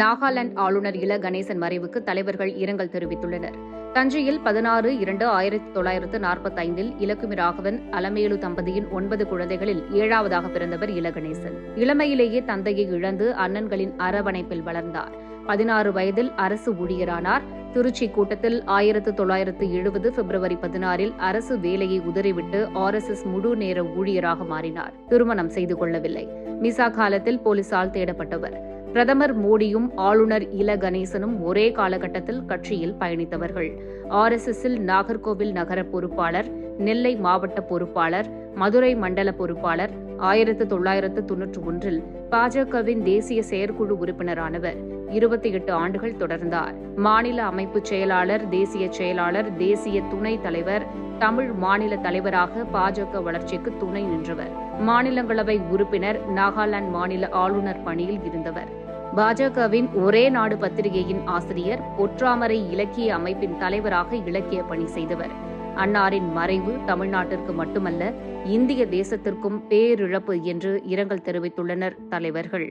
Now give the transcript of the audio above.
நாகாலாந்து ஆளுநர் இல கணேசன் மறைவுக்கு தலைவர்கள் இரங்கல் தெரிவித்துள்ளனர். தஞ்சையில் 16-2-1945 இலக்குமி ராகவன் அலமேலு தம்பதியின் 9 குழந்தைகளில் 7வது பிறந்தவர் இல கணேசன். இளமையிலேயே தந்தையை இழந்து அண்ணன்களின் அரவணைப்பில் வளர்ந்தார். 16 வயதில் அரசு ஊழியரானார். திருச்சி கூட்டத்தில் 1970 பிப்ரவரி 16 அரசு வேலையை உதறிவிட்டு RSS முழு நேர ஊழியராக மாறினார். திருமணம் செய்து கொள்ளவில்லை. மிசா காலத்தில் போலீசால் தேடப்பட்டவர். பிரதமர் மோடியும் ஆளுநர் இல கணேசனும் ஒரே காலகட்டத்தில் கட்சியில் பயணித்தவர்கள். RSSல் நாகர்கோவில் நகர பொறுப்பாளர், நெல்லை மாவட்ட பொறுப்பாளர், மதுரை மண்டல பொறுப்பாளர். 1991 பாஜகவின் தேசிய செயற்குழு உறுப்பினரானவர். 28 ஆண்டுகள் தொடர்ந்தார். மாநில அமைப்பு செயலாளர், தேசிய செயலாளர், தேசிய துணைத் தலைவர், தமிழ் மாநில தலைவராக பாஜக வளர்ச்சிக்கு துணை நின்றவர். மாநிலங்களவை உறுப்பினர், நாகாலாந்து மாநில ஆளுநர் பணியில் இருந்தவர். பாஜகவின் ஒரே நாடு பத்திரிகையின் ஆசிரியர், பொற்றாமரை இலக்கிய அமைப்பின் தலைவராக இலக்கிய பணி செய்தவர். அன்னாரின் மறைவு தமிழ்நாட்டிற்கு மட்டுமல்ல, இந்திய தேசத்திற்கும் பேரிழப்பு என்று இரங்கல் தெரிவித்துள்ளனர் தலைவர்கள்.